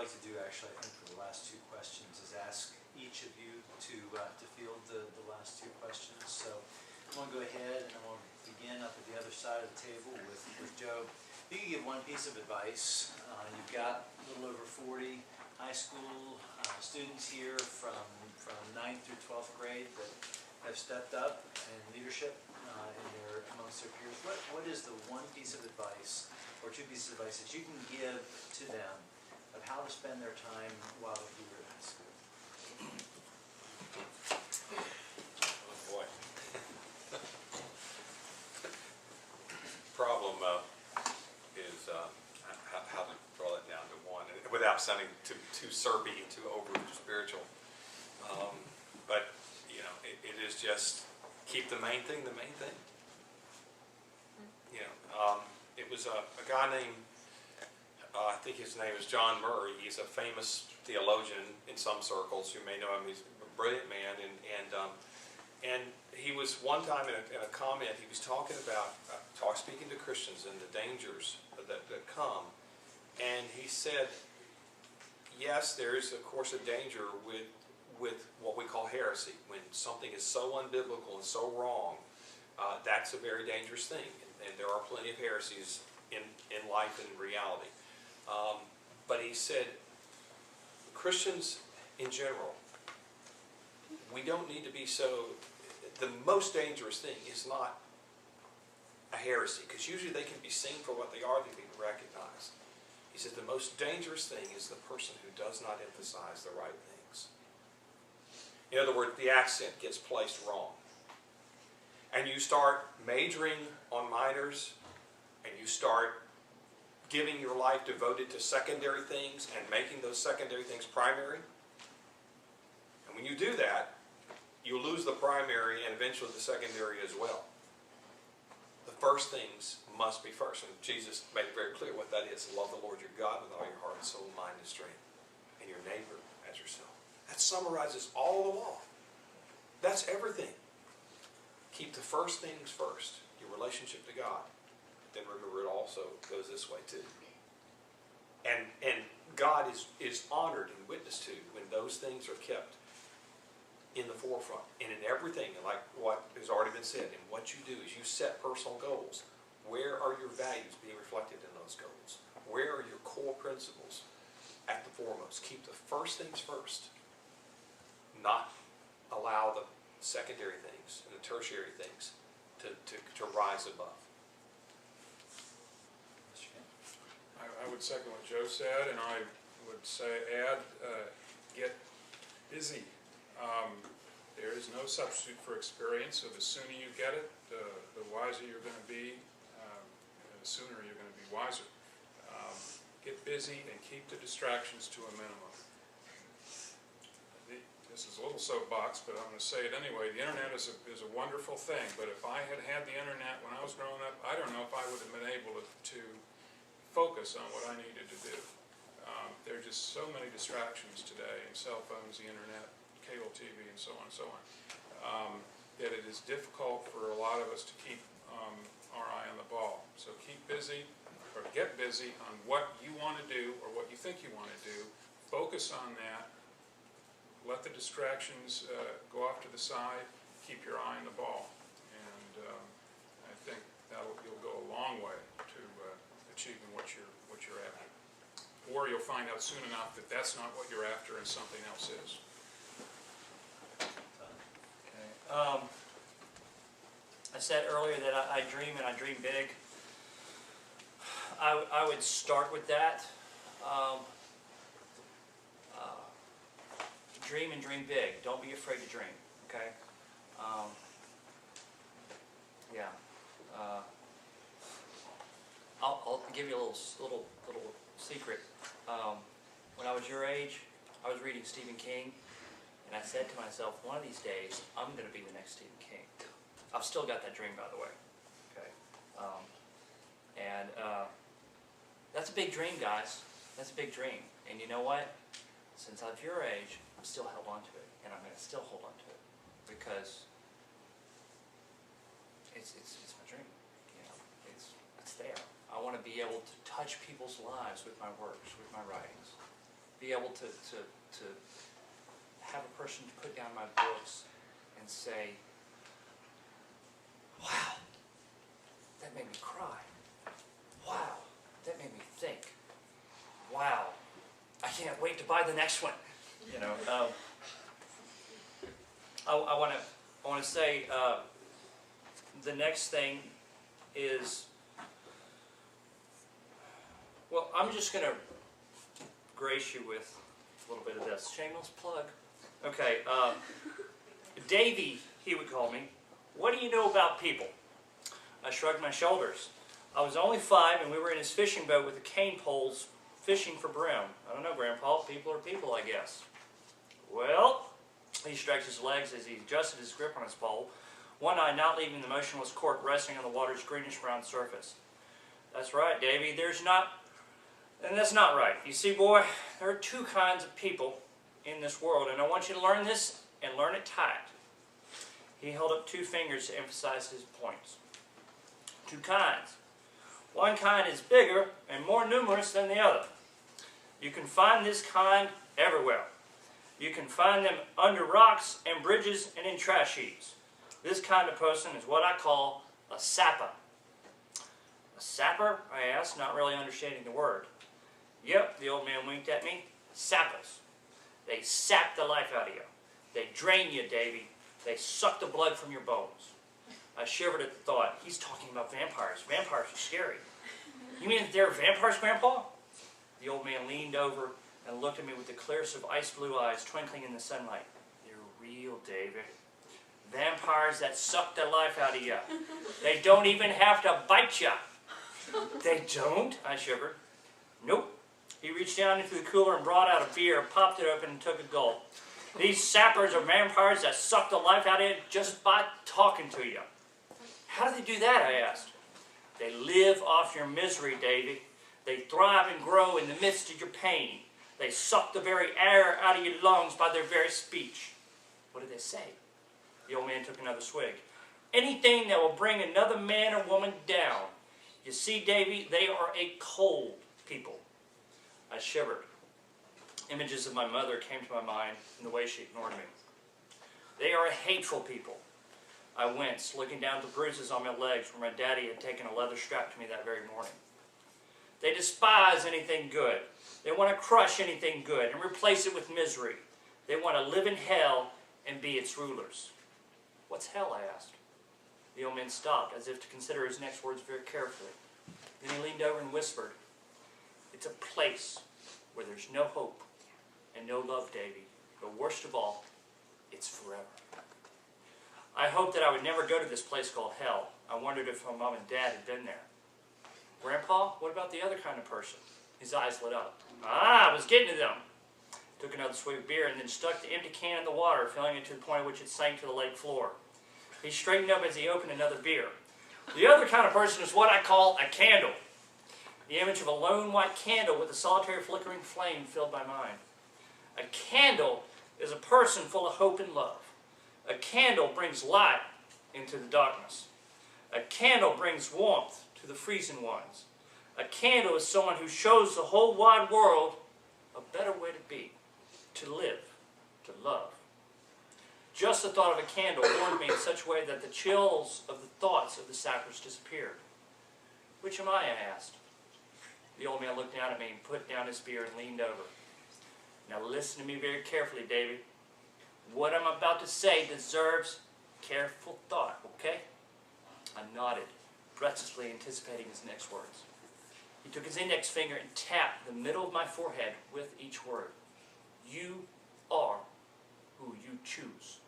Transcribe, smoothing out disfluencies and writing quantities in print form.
like to do actually, I think for the last two questions, is ask each of you to field the last two questions. So I'm going to go ahead and I'm going to begin up at the other side of the table with Joe. You can give one piece of advice. You've got a little over 40 high school students here from 9th through 12th grade that have stepped up in leadership amongst their peers. What is the one piece of advice or two pieces of advice that you can give to them of how to spend their time while they're here in high school? Oh boy. Problem is how to draw that down to one without sounding too syrupy and too over spiritual. But you know, it is just keep the main thing the main thing. You know, it was a guy named I think his name is John Murray. He's a famous theologian in some circles. You may know him. He's a brilliant man, and he was one time in a comment. He was talking about speaking to Christians and the dangers that come, and he said, yes, there is of course a danger with what we call heresy. When something is so unbiblical and so wrong, that's a very dangerous thing, and there are plenty of heresies in life and reality. But he said, Christians in general, we don't need to be so. The most dangerous thing is not a heresy, because usually they can be seen for what they are, they can be recognized. He said the most dangerous thing is the person who does not emphasize the right things. In other words, the accent gets placed wrong. And you start majoring on minors, and you start giving your life devoted to secondary things and making those secondary things primary. And when you do that, you lose the primary and eventually the secondary as well. The first things must be first. And Jesus made it very clear what that is. Love the Lord your God with all your heart, soul, mind, and strength. And your neighbor as yourself. That summarizes all the law. That's everything. Keep the first things first. Your relationship to God. Then remember, it also goes this way too. And God is honored and witnessed to when those things are kept in the forefront. And in everything, like what has already been said, and what you do is you set personal goals. Where are your values being reflected in those goals? Where are your core principles at the foremost? Keep the first things first. Not allow the secondary things and the tertiary things to rise above. I would second what Joe said, and I would add, get busy. There is no substitute for experience, so the sooner you get it, the wiser you're going to be, and the sooner you're going to be wiser. Get busy and keep the distractions to a minimum. This is a little soapbox, but I'm going to say it anyway. The internet is a wonderful thing, but if I had the internet when I was growing up, I don't know if I would have been able to focus on what I needed to do. There are just so many distractions today, and cell phones, the internet, cable TV, and so on and so on, that it is difficult for a lot of us to keep our eye on the ball. So keep busy, or get busy on what you want to do or what you think you want to do. Focus on that. Let the distractions go off to the side. Keep your eye on the ball, and I think you'll go a long way to achieving what you're after. Or you'll find out soon enough that that's not what you're after and something else is. Okay. I said earlier that I dream and I dream big. I would start with that. Dream and dream big. Don't be afraid to dream. Okay. Yeah. I'll give you a little secret. When I was your age, I was reading Stephen King, and I said to myself, one of these days, I'm going to be the next Stephen King. I've still got that dream, by the way. Okay. That's a big dream, guys. That's a big dream. And you know what? Since I'm your age, I'm still held on to it, and I'm going to still hold on to it because it's my dream. You know, it's there. I want to be able to touch people's lives with my works, with my writings. be able to have a person put down my books and say, wow, that made me cry. Wow, that made me think. Wow, I can't wait to buy the next one. You know, I want to say the next thing is, well, I'm just going to grace you with a little bit of this. Shameless plug. Okay, Davy, he would call me. What do you know about people? I shrugged my shoulders. I was only 5 and we were in his fishing boat with the cane poles fishing for brim. I don't know, Grandpa. People are people, I guess. Well, he stretched his legs as he adjusted his grip on his pole, one eye not leaving the motionless cork resting on the water's greenish-brown surface. That's right, Davy. And that's not right. You see, boy, there are 2 kinds of people in this world, and I want you to learn this and learn it tight. He held up 2 fingers to emphasize his points. 2 kinds. One kind is bigger and more numerous than the other. You can find this kind everywhere. You can find them under rocks and bridges and in trash heaps. This kind of person is what I call a sapper. A sapper? I asked, not really understanding the word. Yep, the old man winked at me. Sappers. They sap the life out of you. They drain you, Davy. They suck the blood from your bones. I shivered at the thought. He's talking about vampires. Vampires are scary. You mean that there are vampires, Grandpa? The old man leaned over and looked at me with the clearest of ice blue eyes twinkling in the sunlight. They're real, David. Vampires that suck the life out of you. They don't even have to bite you. They don't? I shivered. Nope. He reached down into the cooler and brought out a beer, popped it open, and took a gulp. These sappers are vampires that suck the life out of you just by talking to you. How do they do that, I asked. They live off your misery, Davy. They thrive and grow in the midst of your pain. They suck the very air out of your lungs by their very speech. What did they say? The old man took another swig. Anything that will bring another man or woman down. You see, Davy, they are a cold people. I shivered. Images of my mother came to my mind in the way she ignored me. They are a hateful people. I winced, looking down at the bruises on my legs where my daddy had taken a leather strap to me that very morning. They despise anything good. They want to crush anything good and replace it with misery. They want to live in hell and be its rulers. What's hell, I asked. The old man stopped, as if to consider his next words very carefully. Then he leaned over and whispered, it's a place where there's no hope and no love, Davy. But worst of all, it's forever. I hoped that I would never go to this place called hell. I wondered if my mom and dad had been there. Grandpa, what about the other kind of person? His eyes lit up. I was getting to them. Took another swig of beer and then stuck the empty can in the water, filling it to the point at which it sank to the lake floor. He straightened up as he opened another beer. The other kind of person is what I call a candle. The image of a lone white candle with a solitary flickering flame filled my mind. A candle is a person full of hope and love. A candle brings light into the darkness. A candle brings warmth to the freezing ones. A candle is someone who shows the whole wide world a better way to be, to live, to love. Just the thought of a candle warmed me in such a way that the chills of the thoughts of the sappers disappeared. Which am I asked. The old man looked down at me and put down his beer and leaned over. Now listen to me very carefully, David. What I'm about to say deserves careful thought, okay? I nodded, breathlessly anticipating his next words. He took his index finger and tapped the middle of my forehead with each word. You are who you choose.